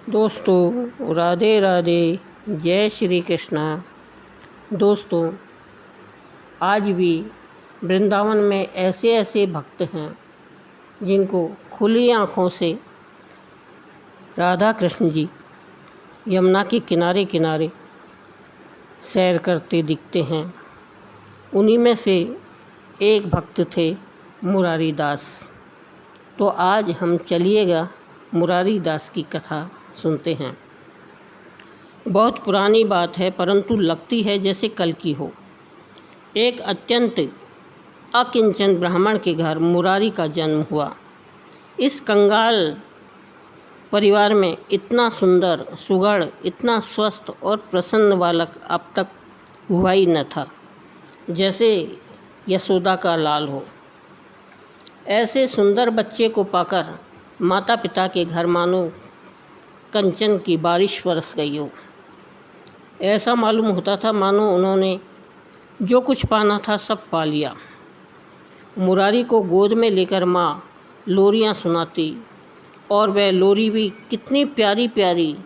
दोस्तों राधे राधे, जय श्री कृष्णा। दोस्तों आज भी वृंदावन में ऐसे ऐसे भक्त हैं जिनको खुली आँखों से राधा कृष्ण जी यमुना के किनारे किनारे सैर करते दिखते हैं। उन्हीं में से एक भक्त थे मुरारी दास। तो आज हम चलिएगा मुरारी दास की कथा सुनते हैं। बहुत पुरानी बात है, परंतु लगती है जैसे कल की हो। एक अत्यंत अकिंचन ब्राह्मण के घर मुरारी का जन्म हुआ। इस कंगाल परिवार में इतना सुंदर, सुघड़, इतना स्वस्थ और प्रसन्न बालक अब तक हुआ ही न था, जैसे यशोदा का लाल हो। ऐसे सुंदर बच्चे को पाकर माता पिता के घर मानो कंचन की बारिश बरस गई हो। ऐसा मालूम होता था मानो उन्होंने जो कुछ पाना था सब पा लिया। मुरारी को गोद में लेकर माँ लोरियाँ सुनाती, और वह लोरी भी कितनी प्यारी प्यारी।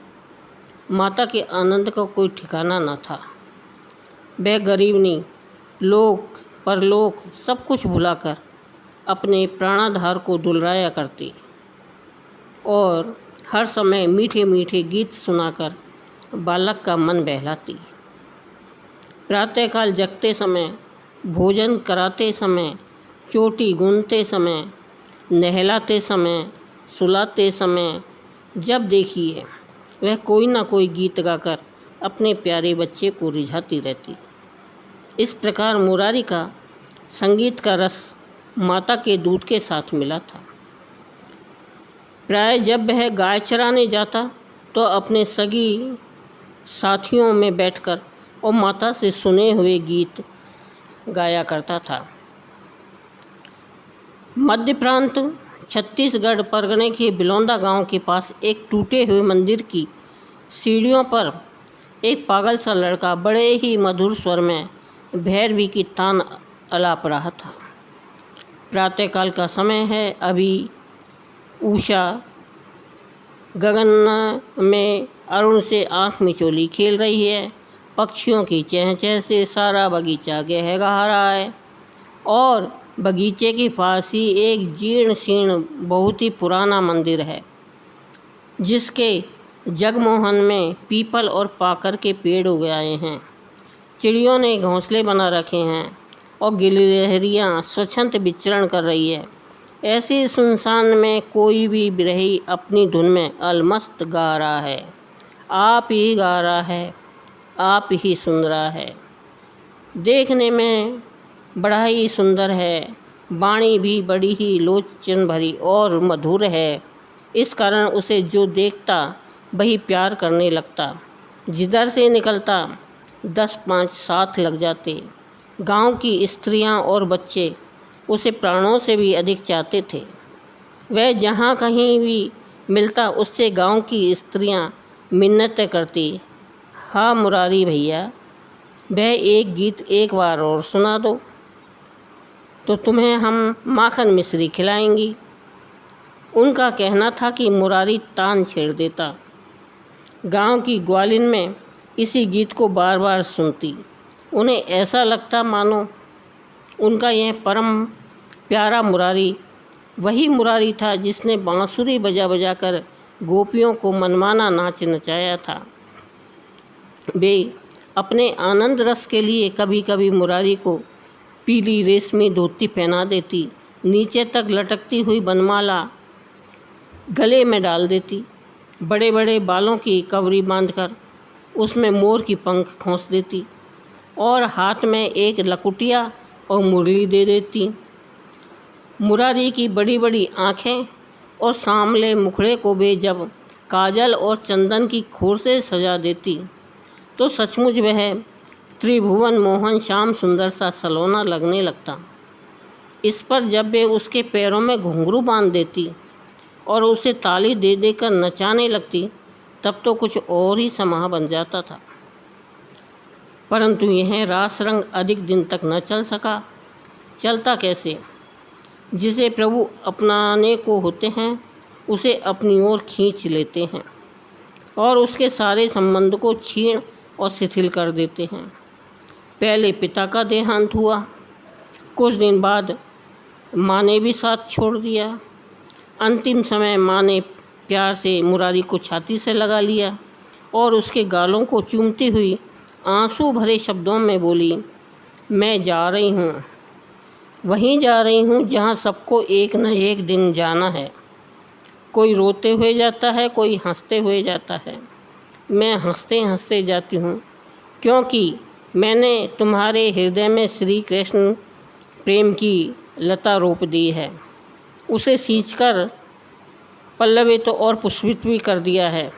माता के आनंद का कोई ठिकाना न था। वह गरीबनी, लोक परलोक सब कुछ भुलाकर अपने प्राणाधार को दुलराया करती और हर समय मीठे मीठे गीत सुनाकर बालक का मन बहलाती। प्रातःकाल जगते समय, भोजन कराते समय, चोटी गूंथते समय, नहलाते समय, सुलाते समय, जब देखिए वह कोई ना कोई गीत गाकर अपने प्यारे बच्चे को रिझाती रहती। इस प्रकार मुरारी का संगीत का रस माता के दूध के साथ मिला था। प्राय जब वह गाय चराने जाता तो अपने सगी साथियों में बैठकर और माता से सुने हुए गीत गाया करता था। मध्य प्रांत छत्तीसगढ़ परगने के बिलौंदा गांव के पास एक टूटे हुए मंदिर की सीढ़ियों पर एक पागल सा लड़का बड़े ही मधुर स्वर में भैरवी की तान अलाप रहा था। प्रातःकाल का समय है। अभी उषा गगन में अरुण से आँख मिचोली खेल रही है। पक्षियों की चहचह से सारा बगीचा गहगा रहा है और बगीचे के पास ही एक जीर्ण शीर्ण बहुत ही पुराना मंदिर है, जिसके जगमोहन में पीपल और पाकर के पेड़ उग आए हैं। चिड़ियों ने घोंसले बना रखे हैं और गिलहरियाँ स्वच्छंद विचरण कर रही है। ऐसी सुनसान में कोई भी बिरही अपनी धुन में अलमस्त गा रहा है। आप ही गा रहा है, आप ही सुन रहा है। देखने में बड़ा ही सुंदर है, वाणी भी बड़ी ही लोचन भरी और मधुर है। इस कारण उसे जो देखता वही प्यार करने लगता। जिधर से निकलता 10-5 साथ लग जाते। गांव की स्त्रियां और बच्चे उसे प्राणों से भी अधिक चाहते थे। वह जहाँ कहीं भी मिलता उससे गांव की स्त्रियां मिन्नतें करती, हाँ मुरारी भैया, वह एक गीत एक बार और सुना दो तो तुम्हें हम माखन मिश्री खिलाएंगी। उनका कहना था कि मुरारी तान छेड़ देता। गांव की ग्वालिन में इसी गीत को बार बार सुनती। उन्हें ऐसा लगता मानो उनका यह परम प्यारा मुरारी वही मुरारी था जिसने बांसुरी बजा बजा कर गोपियों को मनमाना नाच नचाया था। वे अपने आनंद रस के लिए कभी कभी मुरारी को पीली रेशमी धोती पहना देती, नीचे तक लटकती हुई बनमाला गले में डाल देती, बड़े बड़े बालों की कवरी बांधकर उसमें मोर की पंख खोस देती और हाथ में एक लकुटिया और मुरली दे देती। मुरारी की बड़ी बड़ी आँखें और सांवले मुखड़े को वे जब काजल और चंदन की खोर से सजा देती तो सचमुच वह त्रिभुवन मोहन श्याम सुंदर सा सलोना लगने लगता। इस पर जब वे उसके पैरों में घुंघरू बांध देती और उसे ताली दे देकर नचाने लगती तब तो कुछ और ही समा बन जाता था। परंतु यह रास रंग अधिक दिन तक न चल सका। चलता कैसे? जिसे प्रभु अपनाने को होते हैं उसे अपनी ओर खींच लेते हैं। और उसके सारे संबंध को छीन और शिथिल कर देते हैं। पहले पिता का देहांत हुआ, कुछ दिन बाद माँ ने भी साथ छोड़ दिया। अंतिम समय माँ ने प्यार से मुरारी को छाती से लगा लिया और उसके गालों को चूमती हुई आंसू भरे शब्दों में बोली, मैं जा रही हूँ, वहीं जा रही हूँ जहाँ सबको एक न एक दिन जाना है। कोई रोते हुए जाता है, कोई हंसते हुए जाता है। मैं हंसते हंसते जाती हूँ, क्योंकि मैंने तुम्हारे हृदय में श्री कृष्ण प्रेम की लता रोप दी है। उसे सींचकर पल्लवित और पुष्पित भी कर दिया है,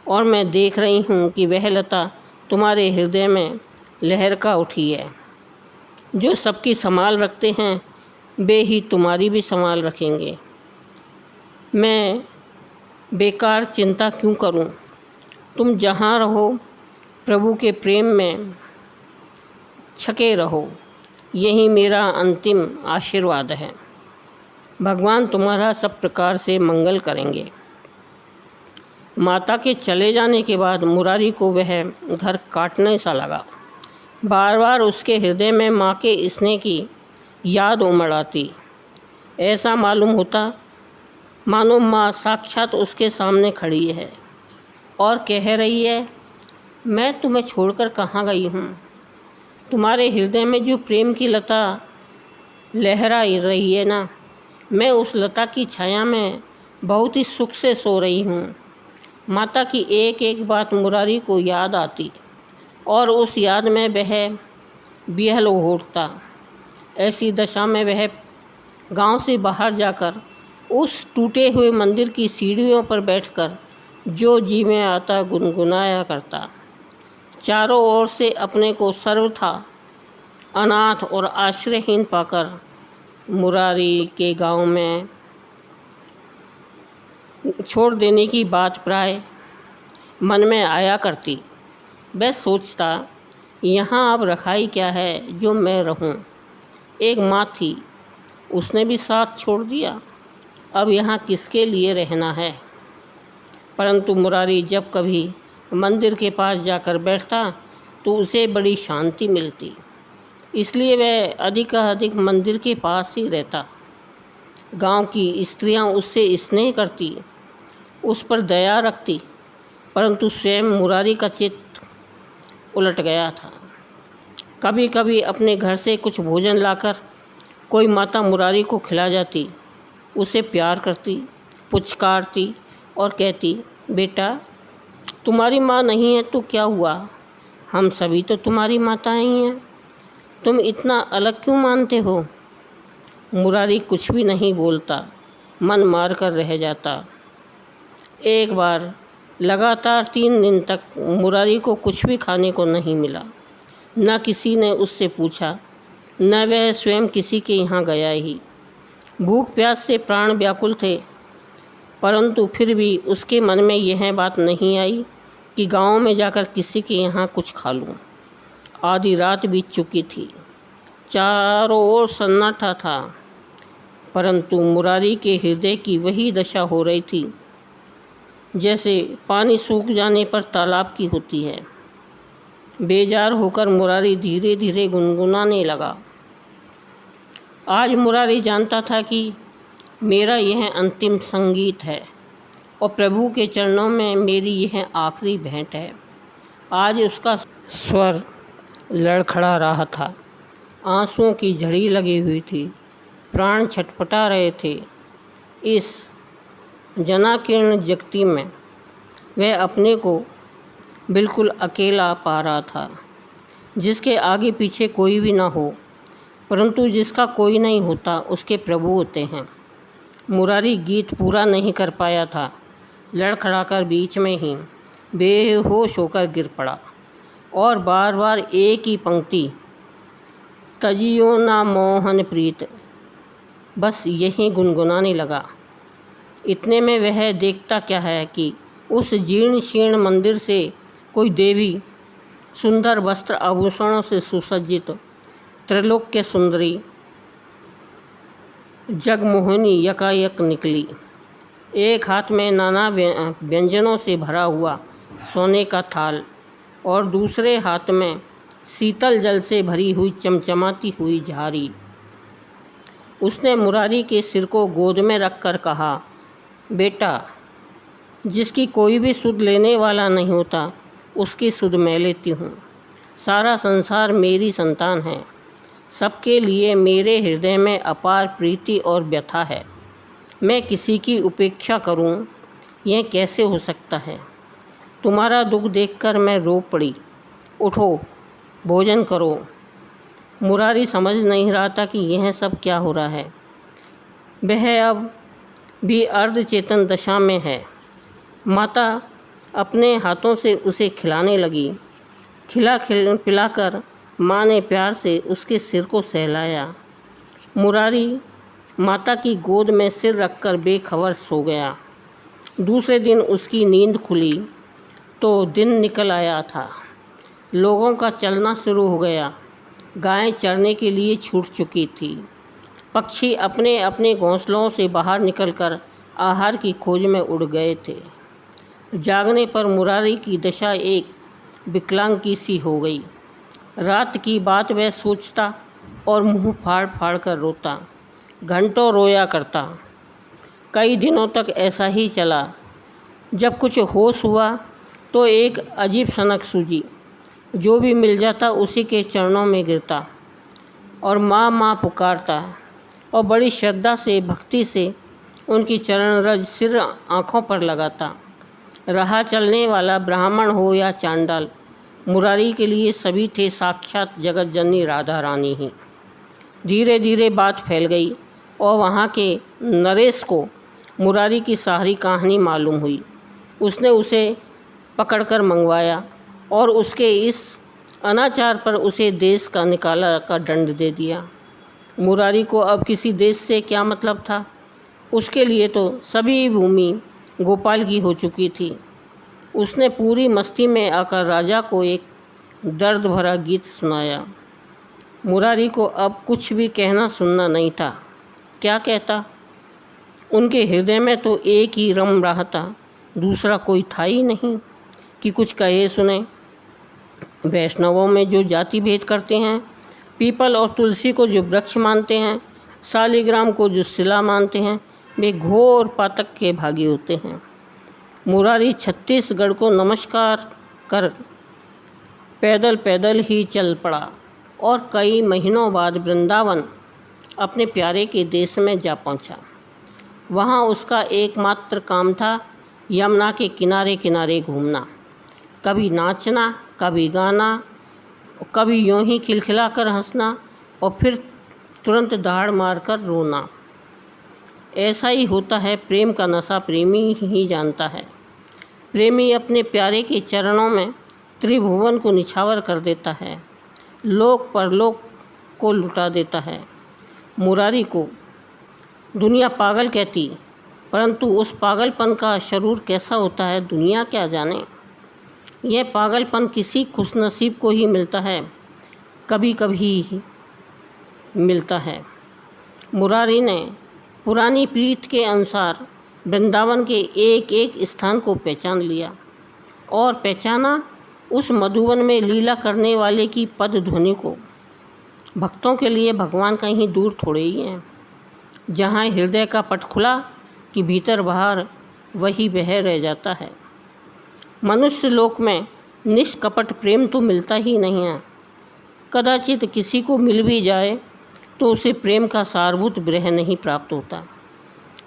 और मैं देख रही हूँ कि वह लता तुम्हारे हृदय में लहरका उठी है। जो सबकी संभाल रखते हैं, वे ही तुम्हारी भी संभाल रखेंगे। मैं बेकार चिंता क्यों करूं? तुम जहाँ रहो प्रभु के प्रेम में छके रहो, यही मेरा अंतिम आशीर्वाद है। भगवान तुम्हारा सब प्रकार से मंगल करेंगे। माता के चले जाने के बाद मुरारी को वह घर काटने सा लगा। बार बार उसके हृदय में माँ के स्नेह की याद उमड़ आती। ऐसा मालूम होता मानो माँ साक्षात उसके सामने खड़ी है और कह रही है, मैं तुम्हें छोड़कर कहाँ गई हूँ। तुम्हारे हृदय में जो प्रेम की लता लहरा रही है ना, मैं उस लता की छाया में बहुत ही सुख से सो रही हूँ। माता की एक एक बात मुरारी को याद आती और उस याद में वह विह्वल हो उठता। ऐसी दशा में वह गांव से बाहर जाकर उस टूटे हुए मंदिर की सीढ़ियों पर बैठकर जो जी में आता गुनगुनाया करता। चारों ओर से अपने को सर्वथा अनाथ और आश्रयहीन पाकर मुरारी के गांव में छोड़ देने की बात प्राय मन में आया करती। वह सोचता, यहाँ अब रखाई क्या है जो मैं रहूं। एक माँ थी, उसने भी साथ छोड़ दिया, अब यहाँ किसके लिए रहना है। परंतु मुरारी जब कभी मंदिर के पास जाकर बैठता तो उसे बड़ी शांति मिलती, इसलिए वह अधिक मंदिर के पास ही रहता। गांव की स्त्रियां उससे स्नेह करती, उस पर दया रखती, परंतु स्वयं मुरारी का चित्त उलट गया था। कभी कभी अपने घर से कुछ भोजन लाकर कोई माता मुरारी को खिला जाती, उसे प्यार करती, पुचकारती और कहती, बेटा तुम्हारी माँ नहीं है तो क्या हुआ, हम सभी तो तुम्हारी माताएं ही हैं, तुम इतना अलग क्यों मानते हो। मुरारी कुछ भी नहीं बोलता, मन मार कर रह जाता। एक बार लगातार 3 दिन तक मुरारी को कुछ भी खाने को नहीं मिला। न किसी ने उससे पूछा, न वह स्वयं किसी के यहाँ गया ही। भूख प्यास से प्राण व्याकुल थे, परंतु फिर भी उसके मन में यह बात नहीं आई कि गांव में जाकर किसी के यहाँ कुछ खा लूँ। आधी रात बीत चुकी थी, चारों ओर सन्नाटा था, परंतु मुरारी के हृदय की वही दशा हो रही थी जैसे पानी सूख जाने पर तालाब की होती है। बेजार होकर मुरारी धीरे धीरे गुनगुनाने लगा। आज मुरारी जानता था कि मेरा यह अंतिम संगीत है और प्रभु के चरणों में मेरी यह आखिरी भेंट है। आज उसका स्वर लड़खड़ा रहा था, आंसुओं की झड़ी लगी हुई थी, प्राण छटपटा रहे थे। इस जनाकीर्ण जगती में वह अपने को बिल्कुल अकेला पा रहा था, जिसके आगे पीछे कोई भी ना हो, परंतु जिसका कोई नहीं होता उसके प्रभु होते हैं। मुरारी गीत पूरा नहीं कर पाया था, लड़खड़ाकर बीच में ही बेहोश होकर गिर पड़ा और बार बार एक ही पंक्ति, तजियो ना मोहन प्रीत, बस यही गुनगुनाने लगा। इतने में वह देखता क्या है कि उस जीर्ण शीर्ण मंदिर से कोई देवी सुंदर वस्त्र आभूषणों से सुसज्जित त्रिलोक्य सुंदरी जगमोहिनी यकायक निकली। एक हाथ में नाना व्यंजनों से भरा हुआ सोने का थाल और दूसरे हाथ में शीतल जल से भरी हुई चमचमाती हुई झारी। उसने मुरारी के सिर को गोद में रखकर कहा, बेटा, जिसकी कोई भी सुध लेने वाला नहीं होता उसकी सुध मैं लेती हूँ। सारा संसार मेरी संतान है। सबके लिए मेरे हृदय में अपार प्रीति और व्यथा है। मैं किसी की उपेक्षा करूँ, यह कैसे हो सकता है? तुम्हारा दुख देखकर मैं रो पड़ी। उठो, भोजन करो। मुरारी समझ नहीं रहा था कि यह सब क्या हो रहा है। वह अब भी अर्धचेतन दशा में है। माता अपने हाथों से उसे खिलाने लगी। पिलाकर माँ ने प्यार से उसके सिर को सहलाया। मुरारी माता की गोद में सिर रखकर बेखबर सो गया। दूसरे दिन उसकी नींद खुली तो दिन निकल आया था। लोगों का चलना शुरू हो गया। गायें चरने के लिए छूट चुकी थी। पक्षी अपने अपने घोंसलों से बाहर निकलकर आहार की खोज में उड़ गए थे। जागने पर मुरारी की दशा एक विकलांग की सी हो गई। रात की बात वह सोचता और मुंह फाड़ फाड़ कर रोता। घंटों रोया करता। कई दिनों तक ऐसा ही चला। जब कुछ होश हुआ तो एक अजीब सनक सूझी। जो भी मिल जाता उसी के चरणों में गिरता और माँ माँ पुकारता और बड़ी श्रद्धा से भक्ति से उनकी चरण रज सिर आँखों पर लगाता। रहा चलने वाला ब्राह्मण हो या चांडाल, मुरारी के लिए सभी थे साक्षात जगत जननी राधा रानी ही। धीरे धीरे बात फैल गई और वहाँ के नरेश को मुरारी की सारी कहानी मालूम हुई। उसने उसे पकड़कर मंगवाया और उसके इस अनाचार पर उसे देश का निकाला का दंड दे दिया। मुरारी को अब किसी देश से क्या मतलब था? उसके लिए तो सभी भूमि गोपाल की हो चुकी थी। उसने पूरी मस्ती में आकर राजा को एक दर्द भरा गीत सुनाया। मुरारी को अब कुछ भी कहना सुनना नहीं था। क्या कहता? उनके हृदय में तो एक ही रम रहा था, दूसरा कोई था ही नहीं कि कुछ कहे सुने। वैष्णवों में जो जाति भेद करते हैं, पीपल और तुलसी को जो वृक्ष मानते हैं, शालिग्राम को जो शिला मानते हैं, वे घोर पातक के भागी होते हैं। मुरारी छत्तीसगढ़ को नमस्कार कर पैदल पैदल ही चल पड़ा और कई महीनों बाद वृंदावन अपने प्यारे के देश में जा पहुंचा। वहां उसका एकमात्र काम था यमुना के किनारे किनारे घूमना, कभी नाचना, कभी गाना, कभी यूं ही खिलखिलाकर हंसना और फिर तुरंत दाढ़ मारकर रोना। ऐसा ही होता है। प्रेम का नशा प्रेमी ही जानता है। प्रेमी अपने प्यारे के चरणों में त्रिभुवन को निछावर कर देता है, लोक परलोक को लुटा देता है। मुरारी को दुनिया पागल कहती, परंतु उस पागलपन का शरूर कैसा होता है दुनिया क्या जाने। यह पागलपन किसी खुशनसीब को ही मिलता है, कभी कभी ही मिलता है। मुरारी ने पुरानी प्रीत के अनुसार वृंदावन के एक एक स्थान को पहचान लिया और पहचाना उस मधुवन में लीला करने वाले की पद ध्वनि को। भक्तों के लिए भगवान कहीं दूर थोड़े ही हैं। जहाँ हृदय का पट खुला कि भीतर बाहर वही बह रह जाता है। मनुष्य लोक में निष्कपट प्रेम तो मिलता ही नहीं है। कदाचित किसी को मिल भी जाए तो उसे प्रेम का सारभूत विरह नहीं प्राप्त होता।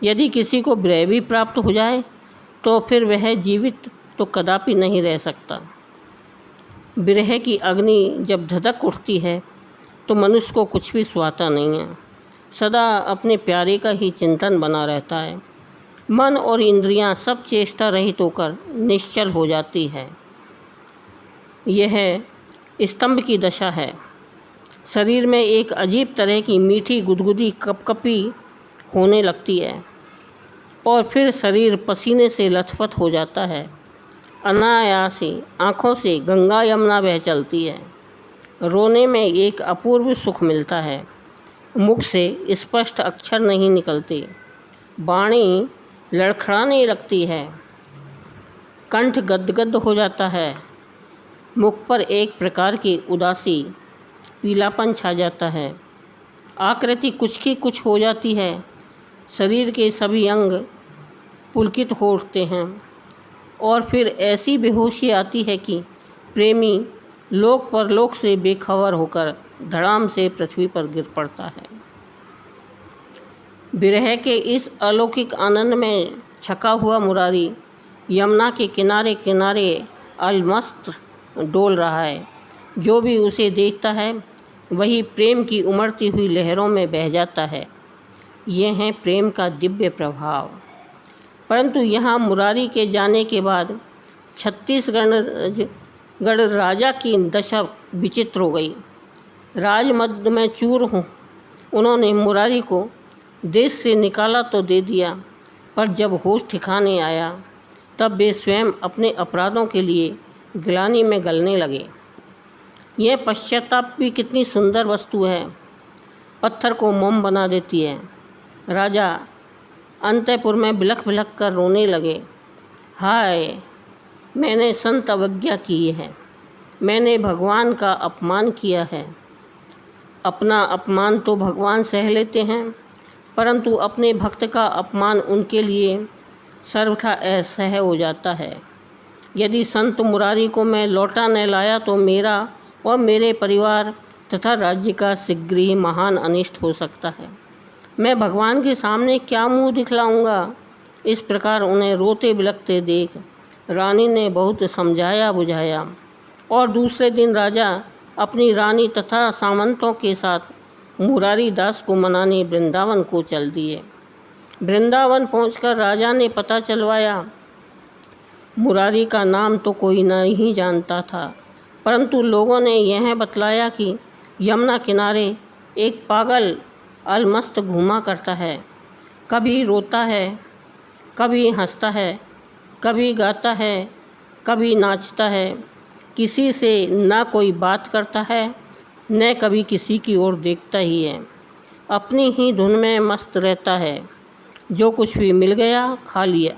यदि किसी को विरह भी प्राप्त हो जाए तो फिर वह जीवित तो कदापि नहीं रह सकता। विरह की अग्नि जब धधक उठती है तो मनुष्य को कुछ भी सुहाता नहीं है। सदा अपने प्यारे का ही चिंतन बना रहता है। मन और इंद्रियां सब चेष्टा रहित होकर निश्चल हो जाती है। यह स्तंभ की दशा है। शरीर में एक अजीब तरह की मीठी गुदगुदी कपकपी होने लगती है और फिर शरीर पसीने से लथपथ हो जाता है। अनायास ही आँखों से गंगा यमुना बह चलती है। रोने में एक अपूर्व सुख मिलता है। मुख से स्पष्ट अक्षर नहीं निकलते, वाणी लड़खड़ाने लगती है। कंठ गदगद हो जाता है, मुख पर एक प्रकार की उदासी, पीलापन छा जाता है, आकृति कुछ की कुछ हो जाती है, शरीर के सभी अंग पुलकित हो उठते हैं और फिर ऐसी बेहोशी आती है कि प्रेमी लोक परलोक से बेखबर होकर धड़ाम से पृथ्वी पर गिर पड़ता है। विरह के इस अलौकिक आनंद में छका हुआ मुरारी यमुना के किनारे किनारे अलमस्त डोल रहा है। जो भी उसे देखता है वही प्रेम की उमड़ती हुई लहरों में बह जाता है। ये है प्रेम का दिव्य प्रभाव। परंतु यहाँ मुरारी के जाने के बाद छत्तीसगढ़ राजा की दशा विचित्र हो गई। राजमद में चूर हूँ। उन्होंने मुरारी को देश से निकाला तो दे दिया, पर जब होश ठिकाने आया तब वे स्वयं अपने अपराधों के लिए गिलानी में गलने लगे। यह पश्चाताप भी कितनी सुंदर वस्तु है, पत्थर को मोम बना देती है। राजा अंतःपुर में बिलख बिलख कर रोने लगे। हाय, मैंने संत अवज्ञा की है, मैंने भगवान का अपमान किया है। अपना अपमान तो भगवान सह लेते हैं, परंतु अपने भक्त का अपमान उनके लिए सर्वथा असह्य हो जाता है। यदि संत मुरारी को मैं लौटा न लाया तो मेरा और मेरे परिवार तथा राज्य का शीघ्र ही महान अनिष्ट हो सकता है। मैं भगवान के सामने क्या मुंह दिखलाऊंगा। इस प्रकार उन्हें रोते बिलखते देख रानी ने बहुत समझाया बुझाया और दूसरे दिन राजा अपनी रानी तथा सामंतों के साथ मुरारी दास को मनाने वृंदावन को चल दिए। वृंदावन पहुंचकर राजा ने पता चलवाया। मुरारी का नाम तो कोई नहीं जानता था, परंतु लोगों ने यह बतलाया कि यमुना किनारे एक पागल अलमस्त घूमा करता है। कभी रोता है, कभी हंसता है, कभी गाता है, कभी नाचता है। किसी से ना कोई बात करता है, न कभी किसी की ओर देखता ही है। अपनी ही धुन में मस्त रहता है। जो कुछ भी मिल गया खा लिया,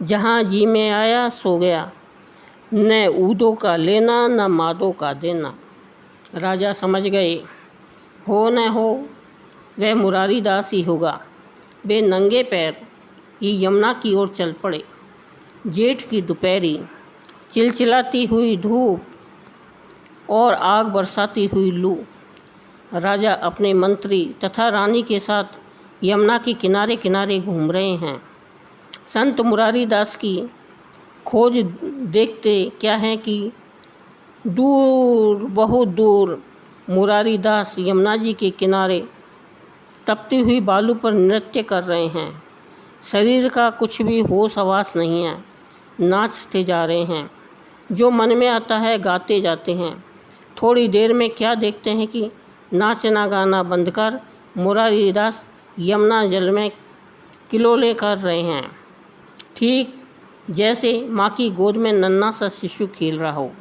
जहाँ जी में आया सो गया। न ऊदों का लेना न मादों का देना। राजा समझ गए, हो न हो वह मुरारी दास ही होगा। वे नंगे पैर ही यमुना की ओर चल पड़े। जेठ की दोपहरी, चिलचिलाती हुई धूप और आग बरसाती हुई लू। राजा अपने मंत्री तथा रानी के साथ यमुना के किनारे किनारे घूम रहे हैं। संत मुरारी दास की खोज देखते क्या है कि दूर, बहुत दूर मुरारी दास यमुना जी के किनारे तपती हुई बालू पर नृत्य कर रहे हैं। शरीर का कुछ भी होश हवास नहीं है, नाचते जा रहे हैं। जो मन में आता है गाते जाते हैं। थोड़ी देर में क्या देखते हैं कि नाचना गाना बंद कर मुरारी दास यमुना जल में किलोले कर रहे हैं, ठीक जैसे माँ की गोद में नन्हा सा शिशु खेल रहा हो।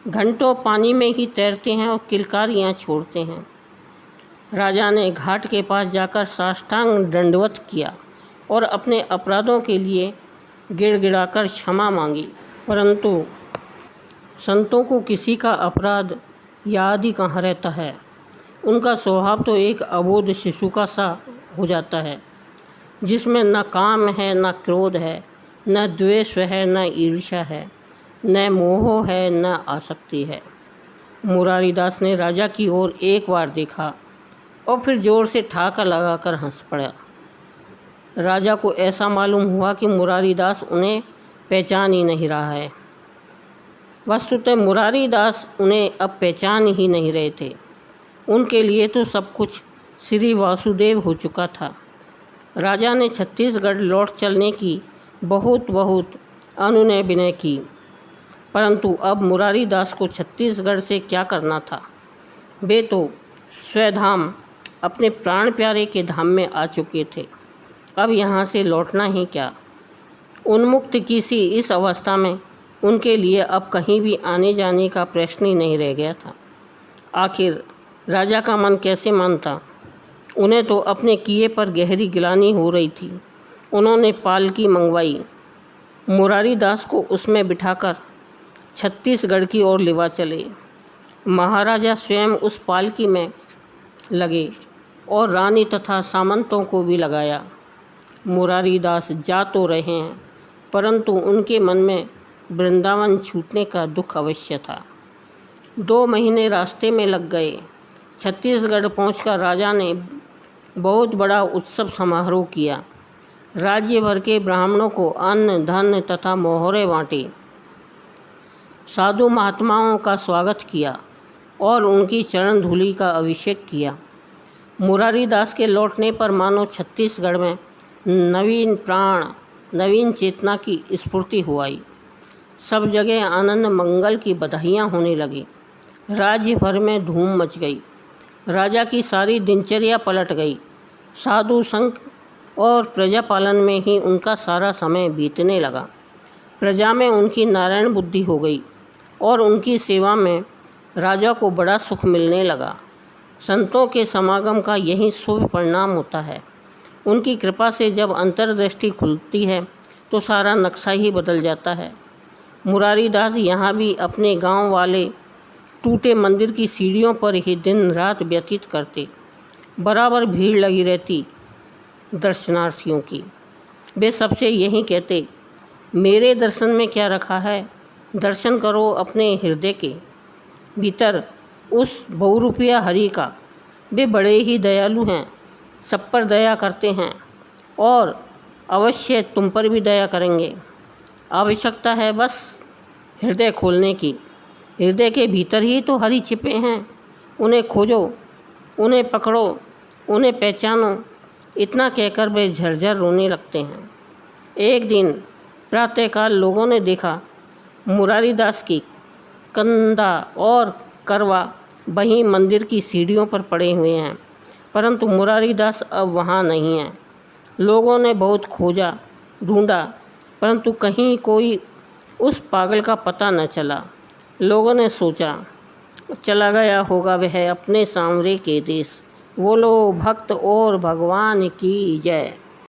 घंटों पानी में ही तैरते हैं और किलकारियाँ छोड़ते हैं। राजा ने घाट के पास जाकर साष्टांग दंडवत किया और अपने अपराधों के लिए गिड़गिड़ाकर क्षमा मांगी। परंतु संतों को किसी का अपराध याद ही कहाँ रहता है। उनका स्वभाव तो एक अबोध शिशु का सा हो जाता है, जिसमें न काम है, न क्रोध है, न द्वेष है, न ईर्ष्या है, न मोह है, न आसक्ति है। मुरारी दास ने राजा की ओर एक बार देखा और फिर जोर से ठाका लगाकर हंस पड़ा। राजा को ऐसा मालूम हुआ कि मुरारी दास उन्हें पहचान ही नहीं रहा है। वस्तुतः मुरारी दास उन्हें अब पहचान ही नहीं रहे थे। उनके लिए तो सब कुछ श्री वासुदेव हो चुका था। राजा ने छत्तीसगढ़ लौट चलने की बहुत अनुनय विनय की, परंतु अब मुरारी दास को छत्तीसगढ़ से क्या करना था। वे तो स्वधाम अपने प्राण प्यारे के धाम में आ चुके थे। अब यहाँ से लौटना ही क्या। उन्मुक्त की सी इस अवस्था में उनके लिए अब कहीं भी आने जाने का प्रश्न ही नहीं रह गया था। आखिर राजा का मन कैसे मानता। उन्हें तो अपने किए पर गहरी गिलानी हो रही थी। उन्होंने पालकी मंगवाई। मुरारी दास को उसमें बिठाकर छत्तीसगढ़ की ओर लेवा चले। महाराजा स्वयं उस पालकी में लगे और रानी तथा सामंतों को भी लगाया। मुरारी दास जा तो रहे हैं, परंतु उनके मन में वृंदावन छूटने का दुख अवश्य था। 2 महीने रास्ते में लग गए। छत्तीसगढ़ पहुंचकर राजा ने बहुत बड़ा उत्सव समारोह किया। राज्य भर के ब्राह्मणों को अन्न धन तथा मोहरे बांटे। साधु महात्माओं का स्वागत किया और उनकी चरण धूलि का अभिषेक किया। मुरारी दास के लौटने पर मानो छत्तीसगढ़ में नवीन प्राण, नवीन चेतना की स्फूर्ति हो आई। सब जगह आनंद मंगल की बधाइयाँ होने लगी। राज्य भर में धूम मच गई। राजा की सारी दिनचर्या पलट गई। साधु संघ और प्रजा पालन में ही उनका सारा समय बीतने लगा। प्रजा में उनकी नारायण बुद्धि हो गई और उनकी सेवा में राजा को बड़ा सुख मिलने लगा। संतों के समागम का यही शुभ परिणाम होता है। उनकी कृपा से जब अंतर्दृष्टि खुलती है तो सारा नक्शा ही बदल जाता है। मुरारी दास यहाँ भी अपने गांव वाले टूटे मंदिर की सीढ़ियों पर ही दिन रात व्यतीत करते। बराबर भीड़ लगी रहती दर्शनार्थियों की। वे सबसे यही कहते, मेरे दर्शन में क्या रखा है, दर्शन करो अपने हृदय के भीतर उस बहुरूपिया हरि का। वे बड़े ही दयालु हैं, सब पर दया करते हैं और अवश्य तुम पर भी दया करेंगे। आवश्यकता है बस हृदय खोलने की। हृदय के भीतर ही तो हरि छिपे हैं। उन्हें खोजो, उन्हें पकड़ो, उन्हें पहचानो। इतना कहकर वे झरझर रोने लगते हैं। एक दिन प्रातःकाल लोगों ने देखा मुरारी दास की कंधा और करवा वहीं मंदिर की सीढ़ियों पर पड़े हुए हैं, परंतु मुरारी दास अब वहाँ नहीं हैं। लोगों ने बहुत खोजा, ढूंढा, परंतु कहीं कोई उस पागल का पता न चला। लोगों ने सोचा चला गया होगा वह अपने सांवरे के देश। बोलो भक्त और भगवान की जय।